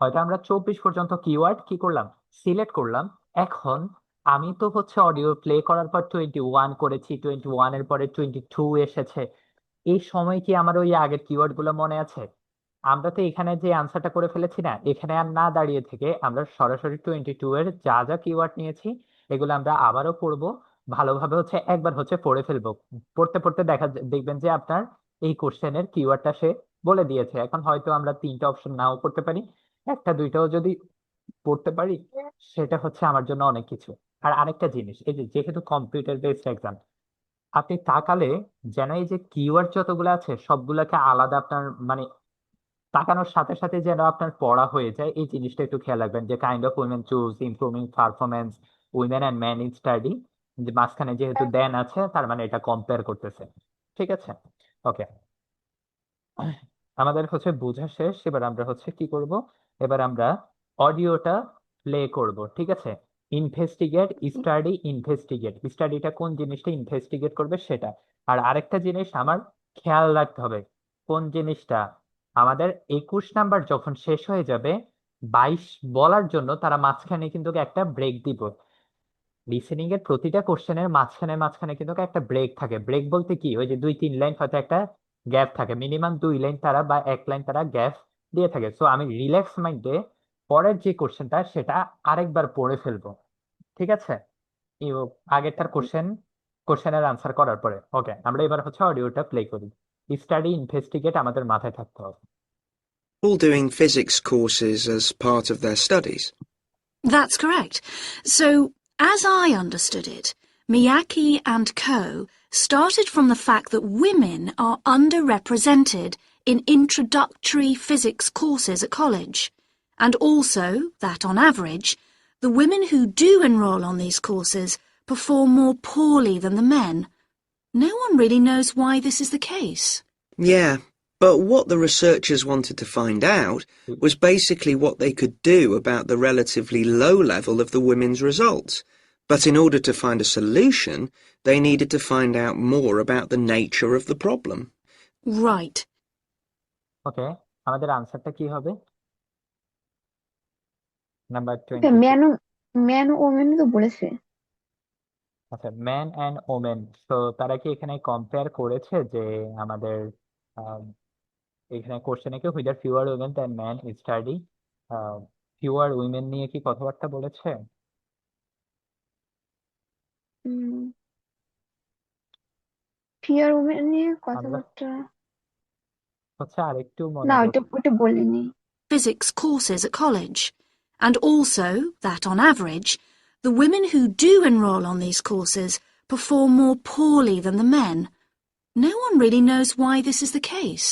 হয়তো আমরা 24 পর্যন্ত কিওয়ার্ড কি করলাম, সিলেক্ট করলাম। এখন আমি তো হচ্ছে অডিও প্লে করার পর 21 করেছি, 21 এর পরে 22 এসেছে। এই সময় কি আমার ওই আগের কিওয়ার্ড গুলো মনে আছে? আমরা তো এখানে যে আনসারটা করে ফেলেছি না, এখানে আর না দাঁড়িয়ে থেকে আমরা সরাসরি 22 এর যা যা কিওয়ার্ড নিয়েছি এগুলো আমরা আবারও পড়বো। ভালোভাবে হচ্ছে একবার হচ্ছে পড়ে ফেলবো। পড়তে পড়তে দেখবেন যে আপনার এই কোশ্চেনের কিওয়ার্ডটা সে বলে দিয়েছে। এখন হয়তো আমরা তিনটা অপশন নাও করতে পারি, একটা দুইটাও যদি পড়তে পারি সেটা হচ্ছে আমার জন্য অনেক কিছু। আর আরেকটা জিনিস, এই যে যেহেতু কম্পিউটার বেসড এক্সাম, আপনি তাকালে যেন এই যে কিওয়ার্ড যতগুলো আছে সবগুলোকে আলাদা আপনার মানে তাকানোর সাথে সাথে যেন আপনার পড়া হয়ে যায়, এই জিনিসটা একটু খেয়াল রাখবেন। যে kind of women choose, improving performance, women and man in study, যে মাঝখানে যেহেতু দেন আছে তার মানে এটা কম্পেয়ার করতেছে। ঠিক আছে, ওকে। আমাদের হচ্ছে বোঝা শেষ, এবার আমরা হচ্ছে কি করব, এবার আমরা অডিওটা প্লে করব। ঠিক আছে, ইনভেস্টিগেট, স্টাডি, ইনভেস্টিগেট, স্টাডিটা কোন জিনিসটা ইনভেস্টিগেট করবে সেটা। আর আরেকটা জিনিস আমার খেয়াল রাখতে হবে, কোন জিনিসটা আমাদের 21 নাম্বার যখন শেষ হয়ে যাবে, 22 বলার জন্য তারা মাঝখানে কিন্তু একটা ব্রেক দিব। লিসেনিং এর প্রতিটা কোশ্চেনের মাঝখানে মাঝখানে কিন্তু একটা ব্রেক থাকে। ব্রেক বলতে কি, ওই যে 2-3 লাইন হয়তো একটা গ্যাপ থাকে, মিনিমাম 2 লাইন তারা বা 1 লাইন তারা গ্যাপ দিয়ে থাকে। সো আমি রিল্যাক্স মাইন্ডে পরের যে কোশ্চেনটা সেটা আরেকবার পড়ে ফেলবো। ঠিক আছে, এই আগেরটার কোশ্চেনের আনসার করার পরে। ওকে, আমরা এবার হচ্ছে অডিওটা প্লে করি। স্টাডি, ইনভেস্টিগেট আমাদের মাথায় থাকতে হবে। All doing physics courses as part of their studies. That's correct. So, as I understood it, Miyake and Co. started from the fact that women are underrepresented in introductory physics courses at college, and also that, on average, the women who do enroll on these courses perform more poorly than the men. No one really knows why this is the case. Yeah, but what the researchers wanted to find out was basically what they could do about the relatively low level of the women's results. But in order to find a solution, they needed to find out more about the nature of the problem. Right. ওকে, আমাদের আনসারটা কি হবে? Number okay, 22। Man ও women তো বলেছে। আচ্ছা, man and women, তো তারা কি এখানে কম্পেয়ার করেছে যে আমাদের আহ, এখানে কোশ্চেনে কি হুইদার fewer women than man study, fewer women নিয়ে কি কথাবার্তা বলেছে? ফিয়ার ওমেন নিয়ে আমরা কথাবার্তা হচ্ছে আরেকটু না, মনে ওইটা করি। ওইটা বলিনি। Physics courses at college, and also that, on average, the women who do enroll on these courses perform more poorly than the men. No one really knows why this is the case.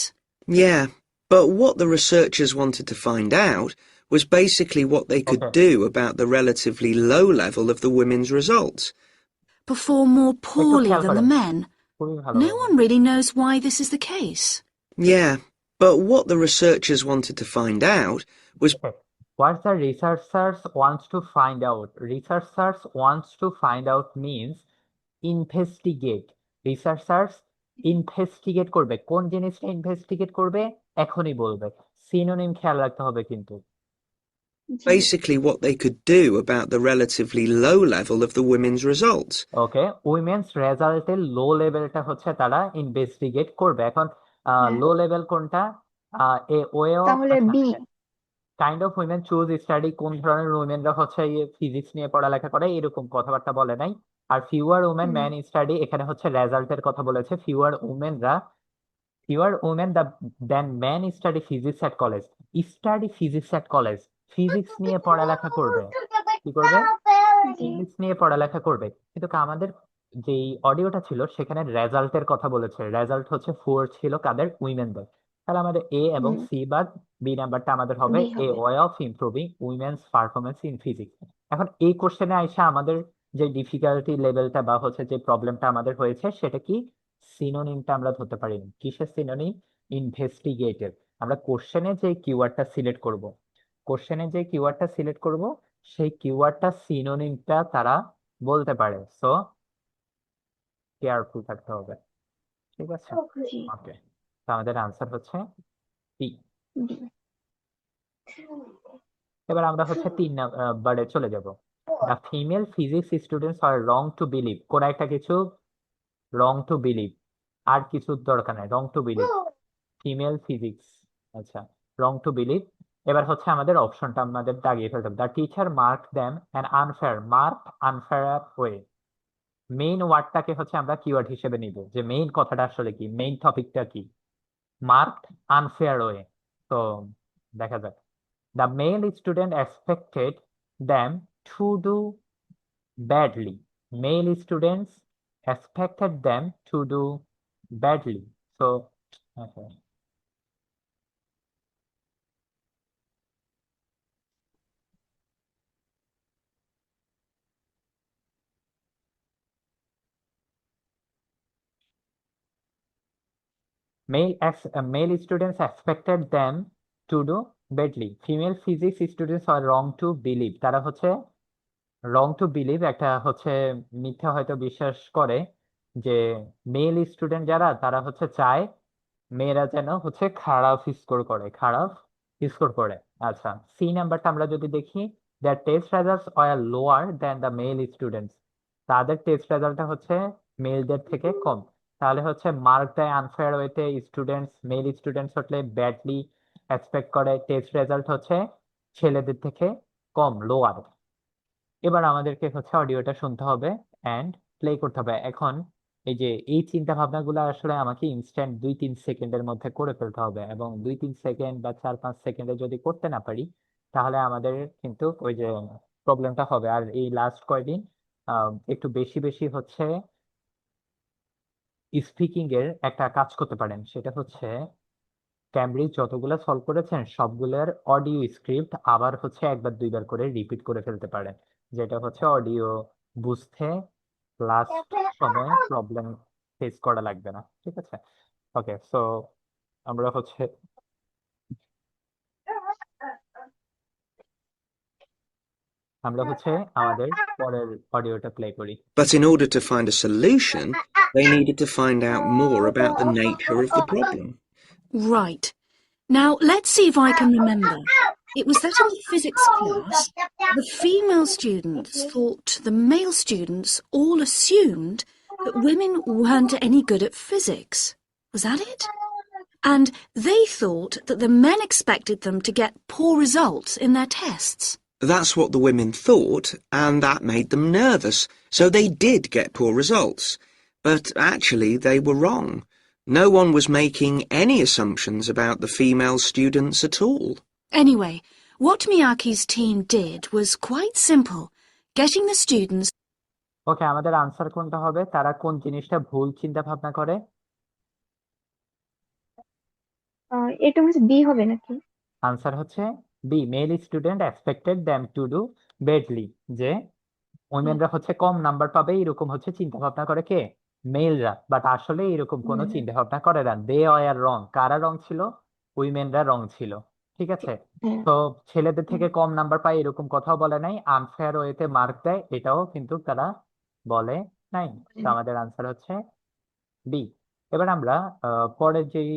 Yeah, but what the researchers wanted to find out was basically what they could okay, do about the relatively low level of the women's results. Perform more একটু poorly খেয়াল than the করেন, men. খুবই No ভালোভাবে। one really knows why this is the case. Yeah, but what the researchers wanted to find out was Okay. What the researchers wants to find out? Researchers wants to find out means investigate. Researchers investigate করবে, কোন জিনিসটা investigate করবে এখনই বলবে। Synonym খেয়াল রাখতে হবে কিন্তু। জি। basically what they could do about the relatively low level of the women's results. Okay, women's রেজাল্টের লো লেভেলটা হচ্ছে তারা ইনভেস্টিগেট করবে। এখন হ্যাঁ, লো লেভেল কোনটা? এ ওয়ে অফ, তাহলে আচ্ছা, B. Kind of women choose study, কোন ধরনের উইমেনরা হচ্ছে ফিজিক্স নিয়ে পড়ালেখা করে এরকম কথাবার্তা বলে নাই। আর ফিউয়ার উমেন ম্যান স্টাডি, এখানে হচ্ছে রেজাল্টের কথা বলেছে। Fewer women then man study physics at college. Study physics at college, physics নিয়ে পড়ালেখা করবে। কি করবে? জি। ফিজিক্স নিয়ে পড়ালেখা করবে। কিন্তু আমাদের যেই অডিওটা ছিল সেখানে রেজাল্টের কথা বলেছে। রেজাল্ট হচ্ছে 4 ছিল কাদের? উইমেনদের। তাহলে আমাদের এ এবং সি বাদ, বি নাম্বারটা আমাদের হবে বি এ হবে। Way of improving women's performance in physics. এখন এই কোশ্চেনে আইসা আমাদের যে ডিফিকাল্টি লেভেলটা বা হচ্ছে যে প্রবলেমটা আমাদের হয়েছে সেটা কি, সিনোনিমটা আমরা ধরতে পারিনি। কিসের সিনোনিম? ইনভেস্টিগেটেড। আমরা কোশ্চেনে যে কিওয়ার্ডটা সিলেক্ট করব, সেই কিওয়ার্ডটা সিনোনিমটা তারা বলতে পারে। সো কেয়ারফুল থাকতে হবে। ঠিক আছে, জি। ওকে। তো আমাদের আনসার হচ্ছে বি। বি। এবার আমরা হচ্ছে 3 নাম্বারে চলে যাব। The female physics students are wrong to believe, কোন একটা কিছু রং টু বিলিভ, আর কিছু দরকার নাই, রং টু বিলিভ ফিমেল ফিজিক্স। আচ্ছা, রং টু বিলিভ। এবার হচ্ছে আমাদের অপশনটা আমাদের দাগিয়ে ফেলতে হবে। The teacher mark them an unfair, mark unfair way. Main ওয়ার্ডটাকে হচ্ছে আমরা কিওয়ার্ড হিসেবে নিব, যে মেইন কথাটা আসলে কি, মেইন টপিকটা কি। Marked unfair way. তো দেখা যাক। The male student expected them to do badly, male students expected them to do badly. So, okay. Male students expected them to do badly. Female physics students are wrong to believe. তারা হচ্ছে রং to believe, একটা হচ্ছে মিথ্যা হয়তো বিশ্বাস করে যে mail student যারা তারা হচ্ছে চায় মেয়েরা যেন হচ্ছে খারাপ স্কোর করে, খারাপ স্কোর করে। আচ্ছা, সি নাম্বারটা আমরা যদি দেখি, their test results are lower than the male students, তাদের টেস্ট রেজাল্টটা হচ্ছে মেলদের থেকে কম। তাহলে হচ্ছে মার্ক দেয় আনফেয়ার ওয়েতে স্টুডেন্টস, মেল স্টুডেন্টস হলে ব্যাডলি এক্সপেক্ট করে টেস্ট রেজাল্ট হচ্ছে ছেলেদের থেকে কম, লোয়ার। এবার আমাদেরকে হচ্ছে অডিওটা শুনতে হবে অ্যান্ড প্লে করতে হবে। এখন এই যে এই চিন্তা ভাবনাগুলো আসলে আমাকে ইনস্ট্যান্ট 2-3 সেকেন্ডের মধ্যে করে ফেলতে হবে, এবং 2-3 সেকেন্ড বা 4-5 সেকেন্ডে যদি করতে না পারি তাহলে আমাদের কিন্তু ওই যে প্রবলেমটা হবে। আর এই লাস্ট কয়দিন একটু বেশি বেশি হচ্ছে স্পিকিং এর একটা কাজ করতে পারেন, সেটা হচ্ছে ক্যামব্রিজ যতগুলো সলভ করেছেন সবগুলোর অডিও স্ক্রিপ্ট আবার হচ্ছে একবার দুইবার করে রিপিট করে ফেলতে পারেন, যেটা হচ্ছে অডিও বুঝতে লাস্ট সময় প্রবলেম ফেস করা লাগবে না। ঠিক আছে, ওকে। সো আমরা হচ্ছে আমাদের পরের অডিওটা প্লে করি। But in order to find a solution, they needed to find out more about the nature of the problem. Right. Now, let's see if I can remember. It was that in the physics class, the female students thought the male students all assumed that women weren't any good at physics. Was that it? And they thought that the men expected them to get poor results in their tests. That's what the women thought, and that made them nervous, so they did get poor results. But actually, they were wrong. No one was making any assumptions about the female students at all. Anyway, what Miyake's team did was quite simple, getting the students ওকে, আমাদের answer কোনটা হবে? তারা কোন জিনিসটা ভুল চিন্তা ভাবনা করে? এটা হচ্ছে বি হবে নাকি? আনসার হচ্ছে B, male student expected them to do badly, যে উইমেনরা হচ্ছে কম নাম্বার পাবে এরকম হচ্ছে চিন্তা ভাবনা করে কে, মেলরা। বাট আসলে এরকম কোনো হুম, চিন্তা ভাবনা করে না। দে আর রং, কারা রং ছিল? উইমেনরা রং ছিল। ঠিক আছে, হ্যাঁ, তো ছেলেদের থেকে কম নাম্বার পায় এরকম কথাও বলে নাই, আনফেয়ার ওয়েতে মার্ক দেয় এটাও কিন্তু তারা বলে নাই। তো আমাদের আনসার হচ্ছে বি। এবার আমরা পরের যেই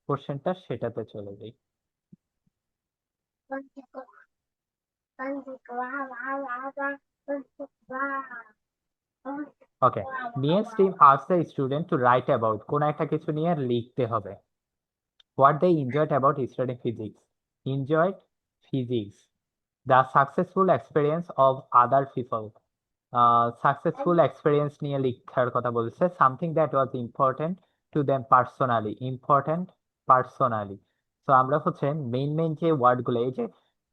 কোশ্চেনটা সেটাতে চলে যাই। Okay, next Tim ask the student to write about, কোন একটা কিছু নিয়ে লিখতে হবে। What they enjoyed about studying physics, enjoyed physics. The successful experience of other people, successful experience নিয়ে লিখার কথা বলছে। Something that was important to them personally, important personally. তো আমরা হচ্ছে মেইন মেইন যে ওয়ার্ডগুলো, এই যে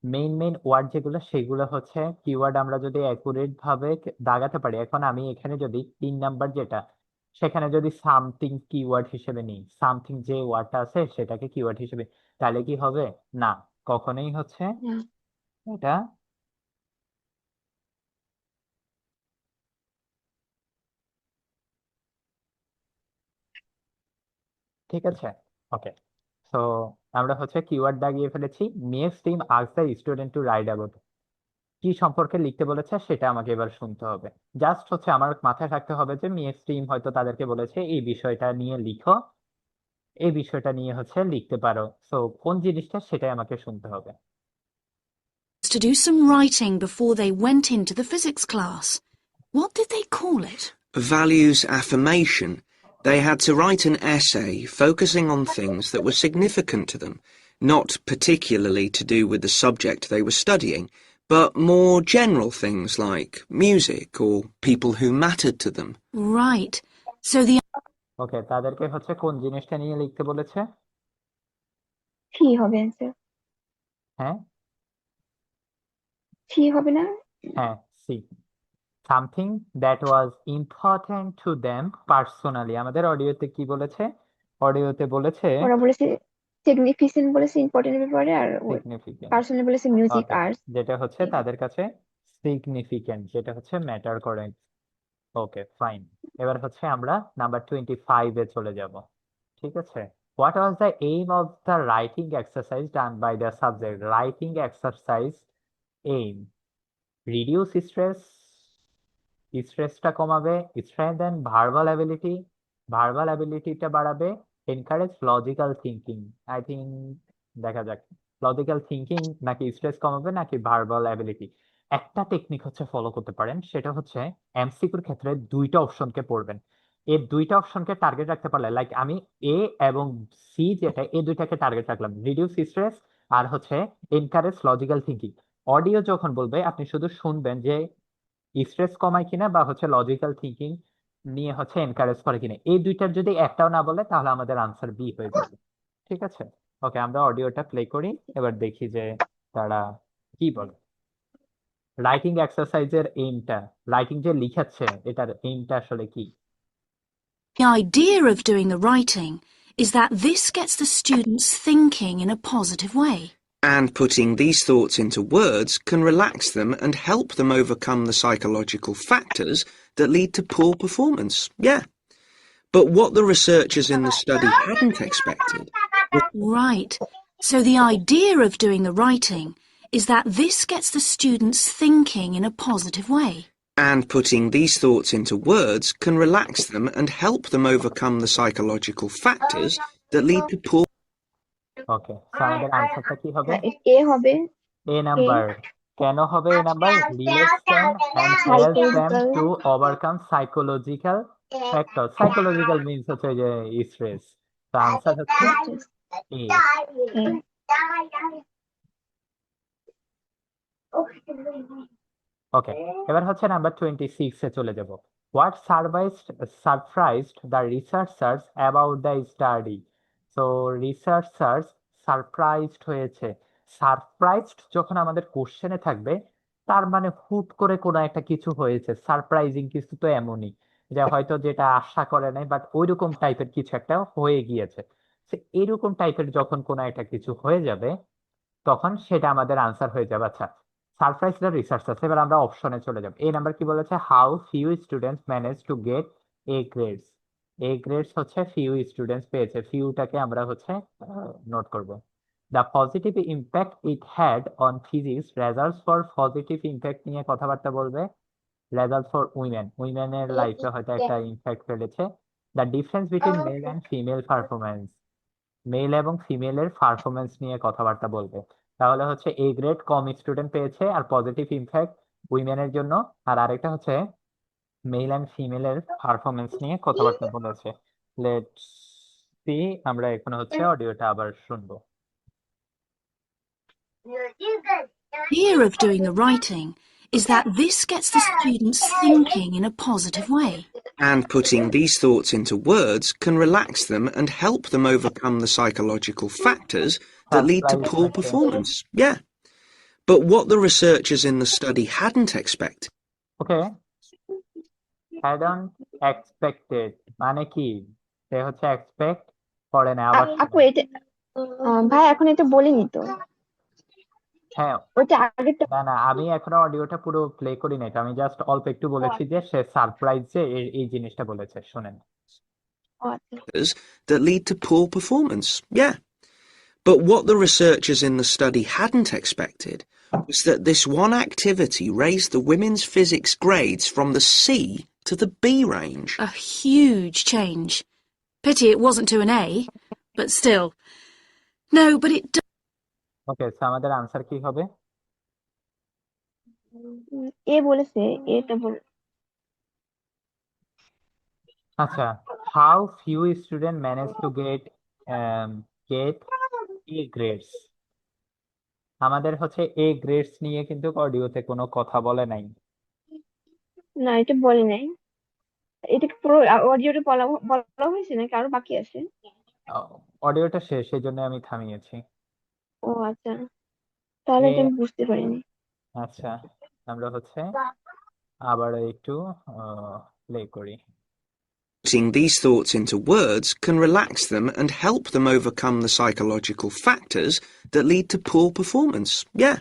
মেইন মেইন ওয়ার্ড যেগুলো সেগুলো হচ্ছে কিওয়ার্ড আমরা যদি অ্যাকুরেট ভাবে দাগাতে পারি। এখন আমি এখানে যদি 3 নাম্বার যেটা, সেখানে যদি সামথিং কিওয়ার্ড হিসেবে নিই, সামথিং যে ওয়ার্ডটা আছে সেটাকে কিওয়ার্ড হিসেবে, তাহলে কি হবে? না, কখনোই হচ্ছে হ্যাঁ, এটা ঠিক আছে। ওকে, সো আমরা হচ্ছে কিওয়ার্ড দাগিয়ে ফেলেছি। Next Tim ask the student to write about, কি সম্পর্কে লিখতে বলেছে সেটা আমাকে এবার শুনতে হবে। জাস্ট হচ্ছে আমার মাথায় রাখতে হবে যে নেক্সট টিম হয়তো তাদেরকে বলেছে এই বিষয়টা নিয়ে লিখো, এই বিষয়টা নিয়ে হচ্ছে লিখতে পারো। সো কোন জিনিসটা সেটাই আমাকে শুনতে হবে। to do some writing before they went into the physics class. What did they call it? Values affirmation. They had to write an essay focusing on things that were significant to them, not particularly to do with the subject they were studying, but more general things like music or people who mattered to them. Right. So the ওকে, তাদেরকে হচ্ছে কোন জিনিসটা নিয়ে লিখতে বলেছে? C হবে answer. হ্যাঁ C হবে না? হ্যাঁ, C. Something that was important to them personally. আমাদের অডিওতে কি বলেছে? অডিওতে বলেছে ওরা বলেছে সিগনিফিকেন্ট, বলেছে ইম্পর্টেন্ট ব্যাপারে, আর সিগনিফিকেন্ট। পার্সোনাল বলেছে মিউজিক, ওকে, আর্টস। যেটা হচ্ছে তাদের কাছে সিগনিফিকেন্ট, যেটা হচ্ছে ম্যাটার করে। ওকে, ফাইন। এবার হচ্ছে আমরা নাম্বার 25 এ চলে যাব। ঠিক আছে। What was the aim of the writing exercise done by the subject? Writing exercise aim reduce stress, স্ট্রেসটা কমাবে, স্ট্রেংথেন ভার্বাল অ্যাবিলিটি, ভার্বাল অ্যাবিলিটিটা বাড়াবে, encourage logical thinking. I think দেখা যাক লজিক্যাল থিঙ্কিং নাকি স্ট্রেস কমাবে নাকি ভার্বাল অ্যাবিলিটি। একটা টেকনিক হচ্ছে ফলো করতে পারেন, সেটা হচ্ছে এমসিকিউর ক্ষেত্রে দুইটা অপশনকে পড়বেন। এই দুইটা অপশনকে টার্গেট রাখতে পারলে, লাইক আমি এ এবং সি যেটা, এই দুইটাকে টার্গেট রাখলাম, রিডিউস স্ট্রেস আর হচ্ছে এনকারেজ লজিক্যাল থিঙ্কিং। অডিও যখন বলবে আপনি শুধু শুনবেন যে স্ট্রেস কমায় কিনা বা হচ্ছে লজিক্যাল থিঙ্কিং নিয়ে হচ্ছে এনকারেজ করে কিনা। এই দুইটার যদি একটাও না বলে তাহলে আমাদের আনসার বি হয়ে যাবে। ঠিক আছে। ওকে, আমরা অডিওটা প্লে করি, এবার দেখি যে তারা কি বলে। রাইটিং এক্সারসাইজের এইমটা, রাইটিং যে লিখাচ্ছে এটার এইমটা আসলে কি? idea of doing the writing is that this gets the students thinking in a positive way. And putting these thoughts into words can relax them and help them overcome the psychological factors that lead to poor performance. Yeah. But what the researchers in the study hadn't expected. Right. So the idea of doing the writing is that this gets the students thinking in a positive way. And putting these thoughts into words can relax them and help them overcome the psychological factors that lead to poor. ওকে, আমাদের আনসারটা কি হবে? A হবে। A number. কেন হবে A number? Relates them and help them to overcome psychological factor. Psychological means হচ্ছে যে stress. তো আনসার হচ্ছে এ। ওকে, এবার হচ্ছে নাম্বার 26 এ চলে যাব। What surprised the researchers about the study? So researchers surprised হয়েছে। সারপ্রাইজড যখন আমাদের কোশ্চেনে থাকবে তার মানে হুট করে কোনো একটা কিছু হয়েছে। সারপ্রাইজিং কিছু তো এমনই যে হয়তো যেটা আশা করে নাই, বাট ওইরকম টাইপের কিছু একটা হয়ে গিয়েছে। এরকম টাইপের যখন কোনো একটা কিছু হয়ে যাবে তখন সেটা আমাদের আনসার হয়ে যাবে। আচ্ছা, সারপ্রাইজ দ্য রিসার্চার্স। এবার আমরা অপশনে চলে যাব। এই নাম্বার কি বলেছে? How few students manage to get A grades. A grades হচ্ছে ফিউ স্টুডেন্টস পেয়েছে, ফিউটাকে আমরা হচ্ছে নোট করব। The positive impact it had on physics results for positive impact নিয়ে কথাবার্তা বলবে। রেজাল্ট ফর উইমেন, উইমেনের লাইফে হয়তো একটা ইম্প্যাক্ট ফেলেছে। The difference between male and female performance, male এবং ফিমেলের পারফরমেন্স নিয়ে কথাবার্তা বলবে। তাহলে হচ্ছে এ গ্রেড কম স্টুডেন্ট পেয়েছে আর পজিটিভ ইমপ্যাক্ট উইমেনের জন্য, আর আরেকটা হচ্ছে মেল অ্যান্ড ফিমেলের পারফরমেন্স নিয়ে কথাবার্তা বলেছে। লেটস সি, আমরা এখন হচ্ছে অডিওটা আবার শুনবো। The idea of doing the writing is that this gets the students thinking in a positive way. And putting these thoughts into words can relax them and help them overcome the psychological factors that lead to poor performance. Yeah. But what the researchers in the study hadn't expected. Okay, hadn't expected মানে কি? সে হচ্ছে expect করে না। আবার আপু এটা ভাই এখন এটা বলিনি তো, হ্যাঁ, ওটা আগেরটা। না না, আমি এখনো অডিওটা পুরো প্লে করি না, এটা আমি জাস্ট অল্প একটু বলেছি যে সে সারপ্রাইজ যে এই জিনিসটা বলেছে, শুনেন। That lead to poor performance. Yeah. But what the researchers in the study hadn't expected was that this one activity raised the women's physics grades from the C to the B range. A huge change. Pity it wasn't to an A, but still. No, but it ওকে, আমাদের answer কি হবে? এ বলেছে, এটা বল। আচ্ছা, how few student manage to get A grades. আমাদের হচ্ছে এ grades নিয়ে কিন্তু অডিওতে কোনো কথা বলে নাই। না, এটা বলে নাই। এটা কি পুরো অডিওটা বলা বলা হয়েছে নাকি আরো বাকি আছে? অডিওটা শেষ, সেই জন্য আমি থামিয়েছি। ও আচ্ছা, তাহলে এ এটা আমি বুঝতে পারিনি। আচ্ছা, আমরা হচ্ছে আবার একটু প্লে করি। Putting these thoughts into words can relax them and help them overcome the psychological factors that lead to poor performance. Yeah.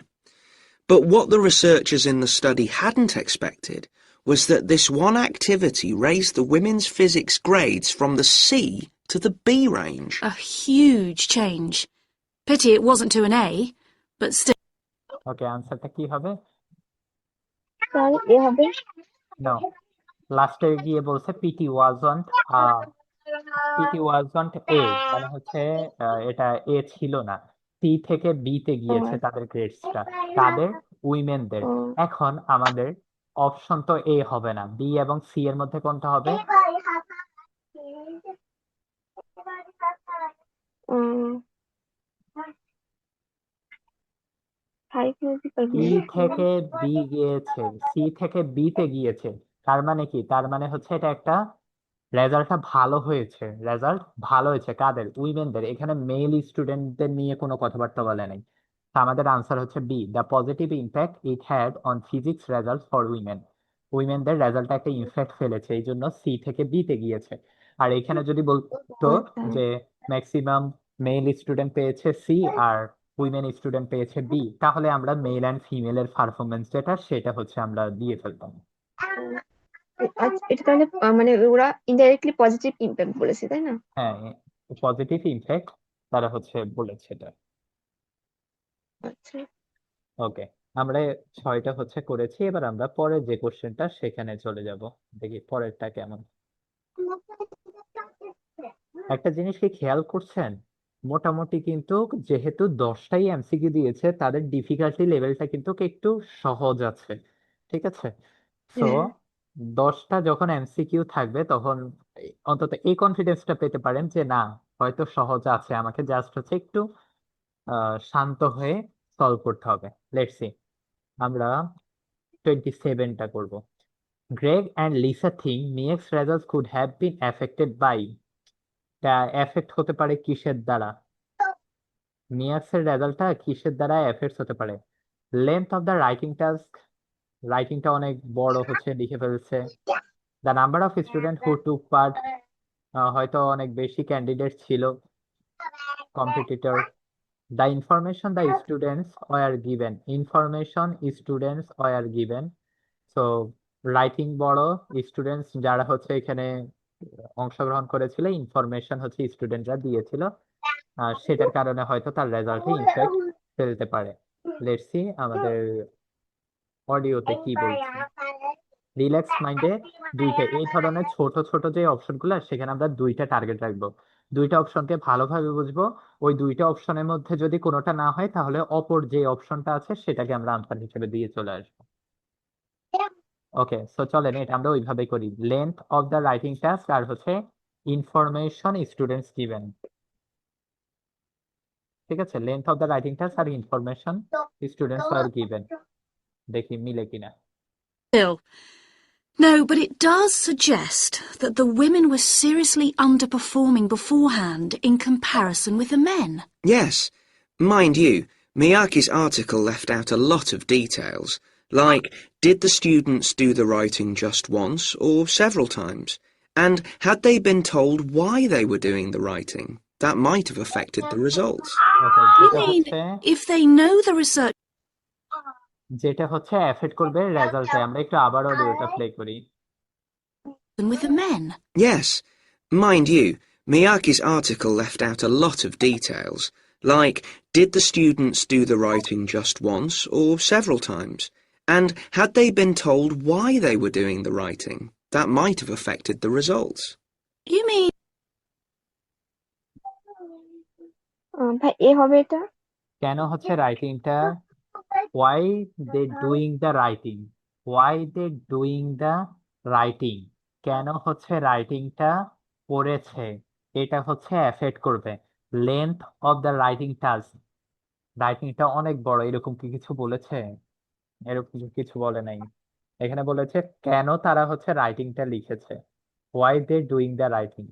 But what the researchers in the study hadn't expected was that this one activity raised the women's physics grades from the C to the B range. A huge change. Pity it wasn't to an A, but still. ওকে, আনসারটা কি হবে? তাহলে এ হবে। No, লাস্টে গিয়ে বলছে PT wasn't এ, মানে হচ্ছে এটা এ ছিল না, সি থেকে বি তে ও গিয়েছে তাদের গ্রেডসটা। কাদের? উইমেনদের। ও এখন আমাদের অপশন তো এ হবে না, বি এবং সি এর মধ্যে কোনটা হবে? হাইপোথেটিক্যাল সি থেকে বি গিয়েছে, সি থেকে বি তে গিয়েছে, তার মানে কি? তার মানে হচ্ছে এটা একটা রেজাল্টটা ভালো হয়েছে, রেজাল্ট ভালো হয়েছে কাদের? উইমেনদের। এখানে মেল স্টুডেন্টদের নিয়ে কোনো কথাবার্তা বলে নাই। তা আমাদের আনসার হচ্ছে B, the positive impact it had on physics result for women. উইমেনদের রেজাল্টটা একটা ইমপ্যাক্ট ফেলেছে, এই জন্য সি থেকে বি তে গিয়েছে। আর এখানে যদি বলতো আচ্ছা। যে ম্যাক্সিমাম মেল স্টুডেন্ট পেয়েছে সি আর উইমেন স্টুডেন্ট পেয়েছে বি, তাহলে আমরা মেল অ্যান্ড ফিমেলের পারফরমেন্স যেটা সেটা হচ্ছে আমরা দিয়ে ফেলতাম। আচ্ছা, এটা তাহলে মানে ওরা ইনডাইরেক্টলি পজিটিভ ইম্প্যাক্ট বলেছে, তাই না? হ্যাঁ, পজিটিভ ইমপ্যাক্ট তারা হচ্ছে বলেছে এটা। আচ্ছা। ওকে, আমরা 6টা হচ্ছে করেছি, এবার আমরা পরের যে কোশ্চেনটা সেখানে চলে যাব, দেখি পরেরটা কেমন। একটা জিনিস কি খেয়াল করছেন? মোটামুটি কিন্তু যেহেতু 10টাই এমসিকিউ দিয়েছে, তাদের ডিফিকাল্টি লেভেলটা কিন্তু একটু সহজ আছে, ঠিক আছে? সো হ্যাঁ। 10টা যখন এমসিকিউ থাকবে তখন অন্তত এই কনফিডেন্সটা পেতে পারেন যে না, হয়তো সহজ আছে, আমাকে জাস্ট হচ্ছে একটু শান্ত হয়ে সলভ করতে হবে। লেটস সি, আমরা 27টা করব। Greg and Lisa think mixed results could have been affected by. তা এফেক্ট হতে পারে কিসের দ্বারা? মিয়াক্স এর রেজাল্টটা কিসের দ্বারা এফেক্ট হতে পারে? Length of the writing task, রাইটিংটা অনেক বড় হচ্ছে, লিখে ফেলছে। The number of student who took part, হয়তো অনেক বেশি ক্যান্ডিডেট ছিল, competitor. The information the students were given, information students were given. So writing বড়, স্টুডেন্টস যারা হচ্ছে এখানে অংশগ্রহণ করেছিল, ইনফরমেশন হচ্ছে স্টুডেন্টরা দিয়েছিল, সেটার কারণে হয়তো তার রেজাল্টে ইনফ্যাক্ট ফেলতে পারে। লেটস সি আমাদের অডিওতে কি বলছে। রিল্যাক্স মাইন্ডে দুইটা এই ধরনের ছোট ছোট যে অপশনগুলো, সেখানে আমরা দুইটা টার্গেট রাখবো, দুইটা অপশনকে ভালোভাবে বুঝবো। ওই দুইটা অপশনের মধ্যে যদি কোনোটা না হয়, তাহলে অপর যে অপশনটা আছে সেটাকে আমরা আনসার হিসেবে দিয়ে চলে আসবো। ওকে, সো চলেন এটা আমরা ওইভাবেই করি। Length of the writing task আর হচ্ছে ইনফরমেশন স্টুডেন্টস গিভেন, ঠিক আছে? Length of the writing task আর ইনফরমেশন স্টুডেন্টস আর গিভেন, দেখি মিলে কিনা। Still. No, but it does suggest that the women were seriously underperforming beforehand in comparison with the men. Yes. Mind you, Miyake's article left out a lot of details, like did the students do the writing just once or several times? And had they been told why they were doing the writing? That might have affected the results. Okay, You যেটা mean হচ্ছে if they know the research effect করবে রেজাল্টে, আমরা একটু আবার অডিওটা play করি। with the men? Yes. Mind you, Miyake's article left out a lot of details, like did the students do the writing just once or several times? And had they been told why they were doing the writing? That might have affected the results. You mean ভাই এ হবে এটা। কেন হচ্ছে রাইটিংটা why they doing the writing, why they doing the writing, কেন হচ্ছে রাইটিংটা পড়েছে, এটা হচ্ছে এফেক্ট করবে length of the writing task. রাইটিংটা অনেক বড় এরকম কি কিছু বলেছে? এরকম কিছু বলে নাই। এখানে বলেছে কেন তারা হচ্ছে রাইটিংটা লিখেছে, why they doing the writing,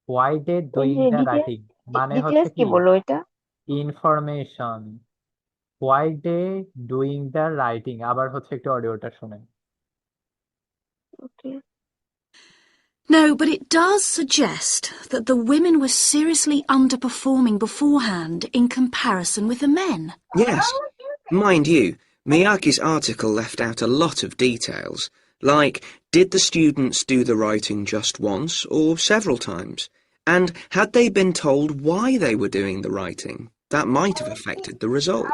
why they এই doing যে the ডিটেলস, writing মানে হচ্ছে ডিটেলস কি কি বললো এটা? Information, why they doing the writing। আবার হচ্ছে একটু অডিওটা শুনেন। ওকে। No, but it does suggest that the women were seriously underperforming beforehand in comparison with the men. Yes. Mind you, Miyake's article left out a lot of details, like did the students do the writing just once or several times? And had they been told why they were doing the writing? That might have affected the result.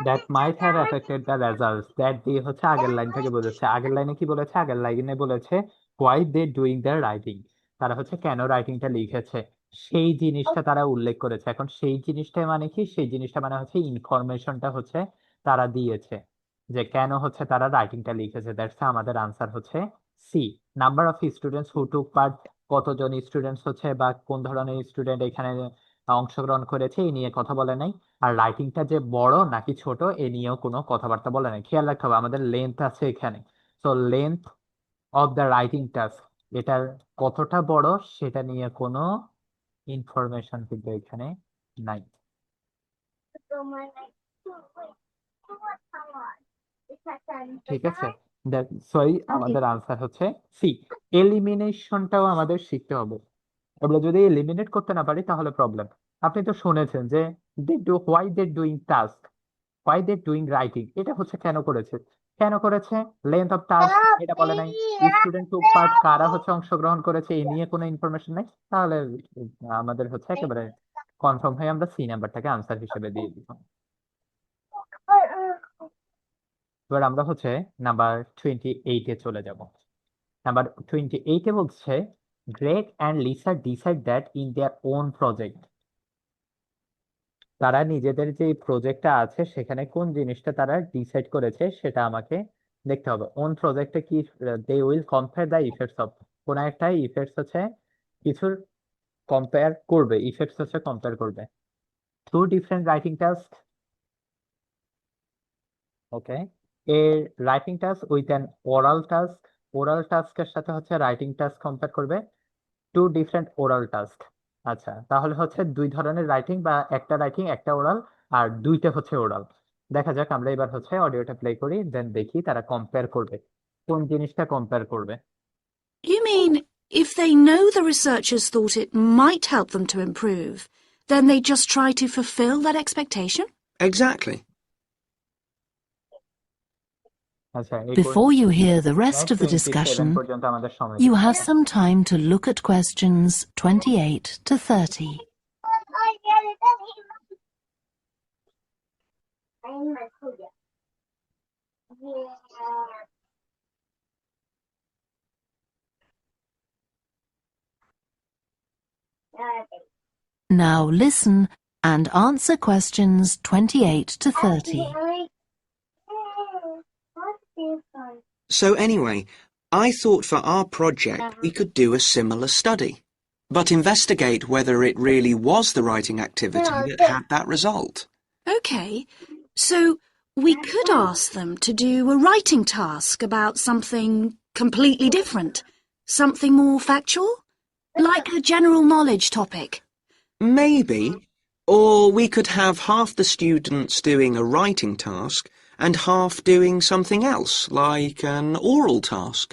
That might have affected the results. That দিয়ে হচ্ছে আগের line থেকে বোঝাচ্ছে। আগের লাইনে কি বলেছে? আগের লাইনে বলেছে why they doing their writing, তারা হচ্ছে কেন রাইটিংটা লিখেছে সেই জিনিসটা তারা উল্লেখ করেছে। এখন সেই জিনিসটা মানে কি? সেই জিনিসটা মানে হচ্ছে ইনফরমেশনটা হচ্ছে তারা দিয়েছে যে কেন হচ্ছে তারা রাইটিংটা লিখেছে। দ্যাটস আমাদের আনসার হচ্ছে C. Number of students who took part, কতজন স্টুডেন্টস হচ্ছে বা কোন ধরনের স্টুডেন্ট এখানে অংশগ্রহণ করেছে এই নিয়ে কথা বলে নাই। আর রাইটিংটা যে বড় নাকি ছোট এ নিয়েও কোনো কথাবার্তা বলে নাই। খেয়াল রাখতে হবে আমাদের লেন্থ আছে এখানে, তো length of the writing task এটার কতটা বড় সেটা নিয়ে কোনো ইনফরমেশন কিন্তু এখানে নাই। ঠিক আছে, সরি আমাদের আনসার হচ্ছে সি। এলিমিনেশনটাও আমাদের শিখতে হবে। আমরা যদি এলিমিনেট করতে না পারি তাহলে প্রবলেম। আপনি তো শুনেছেন যে they do why they doing task, why they doing writing, এটা হচ্ছে কেন করেছে। কেন করেছে? লেন্থ অফ টাস্ক এটা বলে নাই। স্টুডেন্ট টুক পার্ট, কারা হচ্ছে অংশগ্রহণ করেছে এই নিয়ে কোনো ইনফরমেশন নাই। তাহলে আমাদের হচ্ছে একেবারে কনফার্ম হয়ে আমরা সি নাম্বারটাকে আনসার হিসেবে দিয়ে দিব। এবার আমরা হচ্ছে নাম্বার 28-এ চলে যাব। নাম্বার 28-এ বলছে Greg and Lisa decide that in their own project, তারা নিজেদের যে প্রজেক্টটা আছে সেখানে কোন জিনিসটা তারা ডিসাইড করেছে সেটা আমাকে দেখতে হবে। ওন প্রজেক্টে কি they will compare the effects of, কোন একটা ইফেক্টস হচ্ছে কিছুর কম্পেয়ার করবে, ইফেক্টস হচ্ছে কম্পেয়ার করবে। Two different writing task, okay, a writing task with an oral task, oral টাস্কের সাথে হচ্ছে রাইটিং টাস্ক কম্পেয়ার করবে। টু ডিফারেন্ট ওরাল টাস্ক, আচ্ছা তাহলে হচ্ছে দুই ধরনের রাইটিং বা একটা রাইটিং একটা ওরাল আর দুইটা হচ্ছে ওরাল। দেখা যাক, আমরা এবার হচ্ছে অডিওটা প্লে করি, দেন দেখি তারা কম্পেয়ার করবে কোন জিনিসটা কম্পেয়ার করবে। You mean if they know the researchers thought it might help them to improve, then they just try to fulfill that expectation? Exactly. আচ্ছা Before you hear the rest of the 27 discussion, পর্যন্ত আমাদের সময় you দিতে have হবে। some time to look at questions 28 to 30. Now listen and answer questions 28 to 30. So anyway, I thought for our project we could do a similar study, but investigate whether it really was the writing activity that had that result. Okay, so we could ask them to do a writing task about something completely different, something more factual, like a general knowledge topic. Maybe. Or we could have half the students doing a writing task and half doing something else, like an oral task.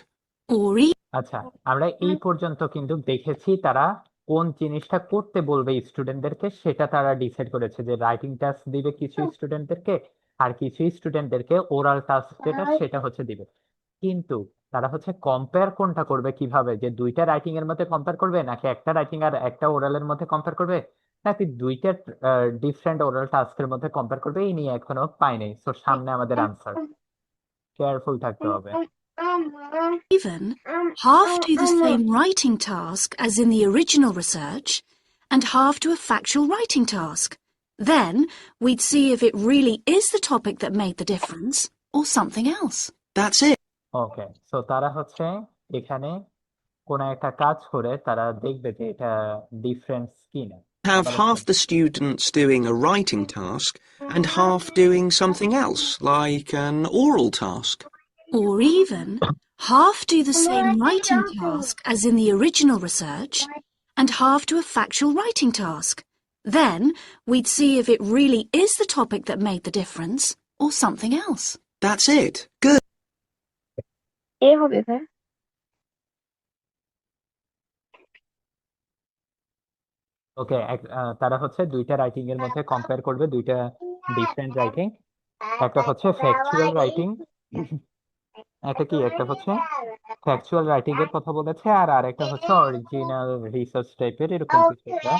Or আচ্ছা, আমরা এই পর্যন্ত কিন্তু দেখেছি তারা কোন জিনিসটা করতে বলবে স্টুডেন্টদেরকে সেটা তারা ডিসাইড করেছে, যে রাইটিং টাস্ক দিবে কিছু স্টুডেন্টদেরকে আর কিছু স্টুডেন্টদেরকে ওরাল টাস্ক যেটা সেটা হচ্ছে দিবে। কিন্তু তারা হচ্ছে কম্পেয়ার কোনটা করবে কিভাবে, যে দুইটা রাইটিং এর মধ্যে কম্পেয়ার করবে নাকি একটা রাইটিং আর একটা ওরালের মধ্যে কম্পেয়ার করবে নাকি দুইটা ডিফারেন্ট ওরাল টাস্কের মধ্যে কম্পেয়ার করবে এই নিয়ে এখনো পাই নাই। তো সামনে আমাদের আনসার, কেয়ারফুল থাকতে হবে। even half do the same writing task as in the original research, and half to a factual writing task. Then we'd see if it really is the topic that made the difference or something else. That's it. Okay, so তারা হচ্ছে এখানে কোন একটা কাজ করে তারা দেখবে যে এটা ডিফারেন্স কিনা। Have half the students doing a writing task and half doing something else, like an oral task. Or even half do the same writing task as in the original research and half to a factual writing task. Then we'd see if it really is the topic that made the difference or something else. That's it. Good. এ হবে ভাই। ওকে, তারা হচ্ছে দুইটা writing এর মধ্যে compare করবে, দুইটা different writing. একটা হচ্ছে ফ্যাকচুয়াল রাইটিং, একটা হচ্ছে ফ্যাকচুয়াল রাইটিং এর কথা বলেছে, আর আরেকটা হচ্ছে অরিজিনাল রিসার্চ টাইপের এরকম কিছু একটা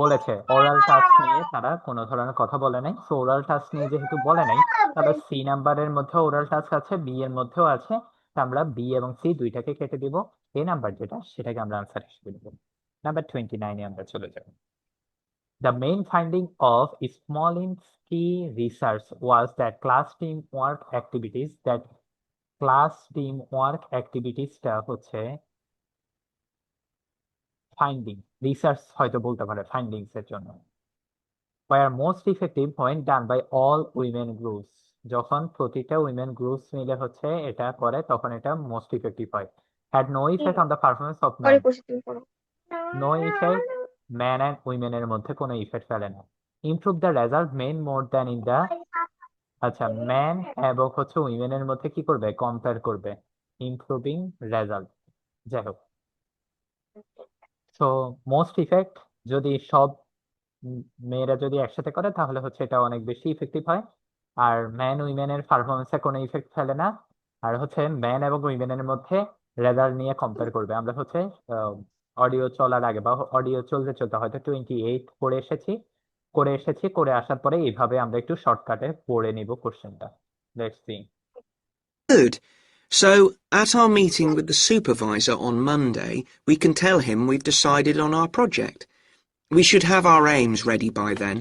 বলেছে। ওরাল টাস্ক নিয়ে তারা কোনো ধরনের কথা বলে নাই। সো ওরাল টাস্ক নিয়ে যেহেতু বলে নাই, তাহলে সি নাম্বারের মধ্যে ওরাল টাস্ক আছে, বি এর মধ্যেও আছে। তা আমরা বি এবং সি দুইটাকে কেটে দিব, এ নাম্বার যেটা সেটাকে আমরা আনসার হিসেবে দেবো। নাম্বার 29 এ আমরা চলে যাব। The main finding of Smolinski research was that class teamwork activities টা হচ্ছে ফাইন্ডিং, রিসার্চ হয়তো বলতে পারে ফাইন্ডিংস এর জন্য, were most effective when done by all women groups. যখন প্রতিটা উইমেন গ্রুপস মিলে হচ্ছে এটা করে তখন এটা মোস্ট ইফেক্টিভ হয়। had no effect on the performance of পরে men. করছি, তুমি করো। No effect, ম্যান অ্যান্ড উইমেনের মধ্যে কোনো ইফেক্ট ফেলে না। Improve the result men more than in the, আচ্ছা ম্যান এবং হচ্ছে উইমেনের মধ্যে কি করবে, কম্পেয়ার করবে, ইমপ্রুভিং রেজাল্ট। যাই হোক, সো মোস্ট ইফেক্ট যদি সব মেয়েরা যদি একসাথে করে তাহলে হচ্ছে এটা অনেক বেশি ইফেক্টিভ হয়। আর ম্যান উইমেনের পারফরমেন্সে কোনো ইফেক্ট ফেলে না। আর হচ্ছে ম্যান এবং উইমেনের মধ্যে রেজাল্ট নিয়ে কম্পেয়ার করবে। আমরা হচ্ছে অডিও চলার আগে বা অডিও চলতে চলতে হয়তো 28 করে আসার পরে এইভাবে আমরা একটু শর্টকাটে পড়ে নিব কোশ্চেনটা। Let's see. Good. So, at our meeting with the supervisor on Monday, we can tell him we've decided on our project. We should have our aims ready by then.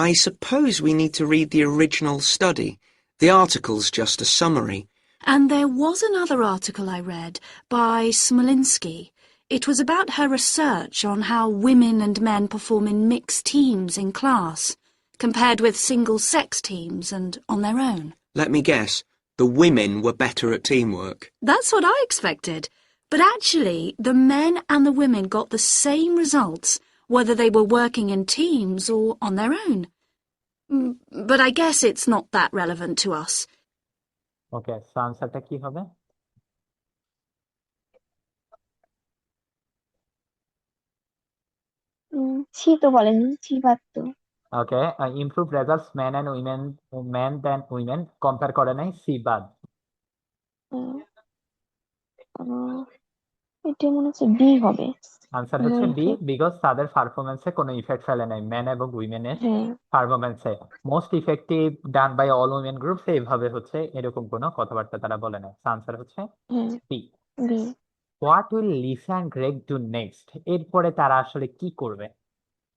I suppose we need to read the original study. The article's just a summary. And there was another article I read by Smolinski. It was about her research on how women and men perform in mixed teams in class, compared with single-sex teams and on their own. Let me guess, the women were better at teamwork. That's what I expected. But actually, the men and the women got the same results, whether they were working in teams or on their own. But I guess it's not that relevant to us. Okay, so আনসারটা কি হবে? ছি তো বলেনি, ছি বাদ তো। ওকে, improve results man দেন women compare করে নাই, সি বাদ। আহ, আহ, এটা মনে হচ্ছে বি হবে। আনসার No হচ্ছে বি, effect. বিকজ তাদের পারফরমেন্সে কোনো ইফেক্ট ফেলে নাই, ম্যান এবং উইমেনের হ্যাঁ, পারফরমেন্সে। Most effective done by all women groups, এইভাবে হচ্ছে এরকম কোনো কথাবার্তা তারা বলে না। আনসার হচ্ছে হ্যাঁ, B. B. What will Lisa and Greg do next? এরপরে তারা আসলে কি করবে,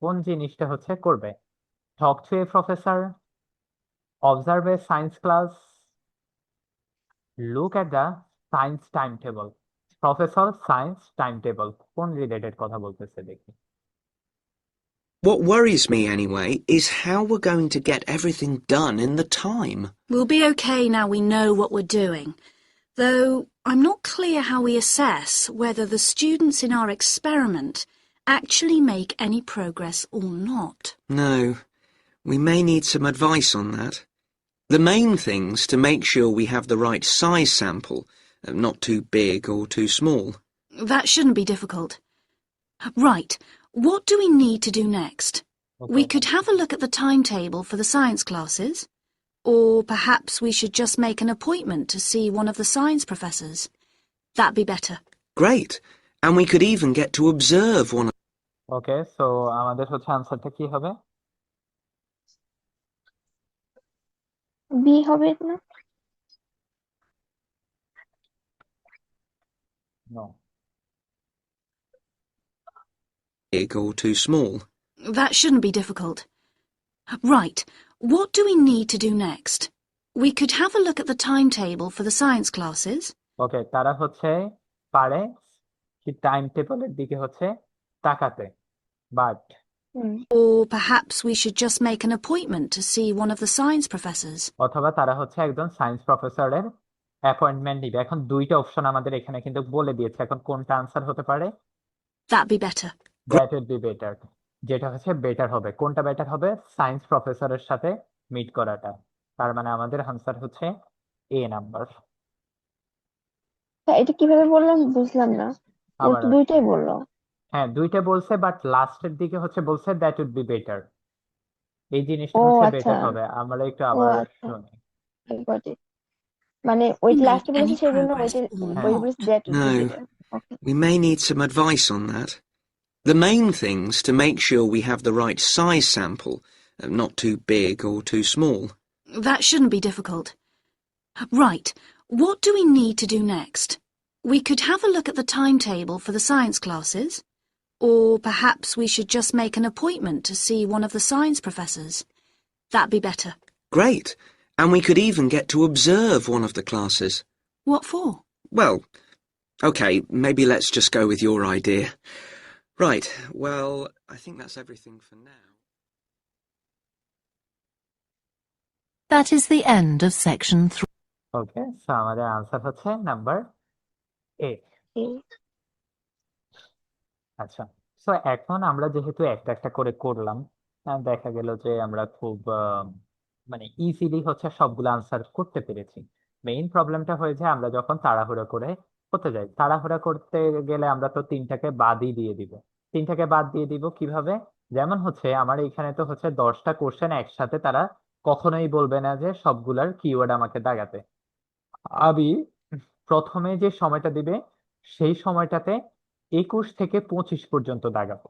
কোন জিনিসটা হচ্ছে করবে? Talk to a professor, observe a science class, look at the science time table. Professor, science time table, কোন রিলেটেড কথা বলতেছে দেখি। What worries me, anyway, is how we're going to get everything done in the time. We'll be okay now we know what we're doing, though I'm not clear how we assess whether the students in our experiment actually make any progress or not. No, we may need some advice on that. The main thing's to make sure we have the right size sample, not too big or too small. That shouldn't be difficult. Right, what do we need to do next? We could have a look at the timetable for the science classes, or perhaps we should just make an appointment to see one of the science professors. That'd be better. Great. And we could even get to observe one of okay, so আমাদের হচ্ছে আনসারটা কি হবে? B হবে না? No, big or too small. That shouldn't be difficult. Right, what do we need to do next? We could have a look at the timetable for the science classes. ওকে, তারা হচ্ছে পারে কি টাইম টেবলের দিকে হচ্ছে তাকাতে, but hmm Or perhaps we should just make an appointment to see one of the science professors. অথবা তারা হচ্ছে একজন সায়েন্স প্রফেসরের অ্যাপয়েন্টমেন্ট নিবে। এখন দুইটা অপশন আমাদের এখানে কিন্তু বলে দিয়েছে, এখন কোনটা আনসার হতে পারে? That'd be better. That weed be better, যেটা হচ্ছে বেটার হবে। কোনটা বেটার হবে? সায়েন্স প্রফেসরের সাথে মিট করাটা। তার মানে আমাদের আনসার হচ্ছে এ নাম্বার। এটা কিভাবে বললাম বুঝলাম না, ও আবার তো দুইটাই বললো। হ্যাঁ, দুইটা বলছে, বাট লাস্টের দিকে হচ্ছে বলছে দ্যাট উড বি বেটার, এই জিনিসটা ও হচ্ছে আচ্ছা, বেটার হবে। আমরা একটু ও আবার আচ্ছা, শুনি। I got it. মানে ওই Make লাস্টে বলেছে any সেই জন্য progress or হ্যাঁ ওই not. বলেছে that would be No, better. Okay, we may need some advice on that. The main things to make sure we have the right size sample, not too big or too small. That shouldn't be difficult. Right, what do we need to do next? We could have a look at the timetable for the science classes. Or perhaps we should just make an appointment to see one of the science professors. That'd be better. Great. And we could even get to observe one of the classes. What for? Well, okay, maybe let's just go with your idea. Right, well, I think that's everything for now. That is the end of section 3. Okay, so আমাদের answer হচ্ছে number A. আচ্ছা, so এখন আমরা যেহেতু একটা একটা করে করলাম, দেখা গেল যে আমরা খুব মানে ইজিলি হচ্ছে সবগুলো আনসার করতে পেরেছি। মেইন প্রবলেমটা হয়ে যায় আমরা যখন তাড়াহুড়ো করে করতে যাই। তাড়াহুড়া করতে গেলে আমরা তো তিনটাকে বাদই দিয়ে দিব। তিনটাকে বাদ দিয়ে দিব কিভাবে? যেমন হচ্ছে আমার এখানে তো হচ্ছে 10টা কোশ্চেন একসাথে, তারা কখনোই বলবে না যে সবগুলার কিওয়ার্ড আমাকে দাগাতে। আমি প্রথমে যে সময়টা দিবে সেই সময়টাতে 21 থেকে 25 পর্যন্ত দাগাবো।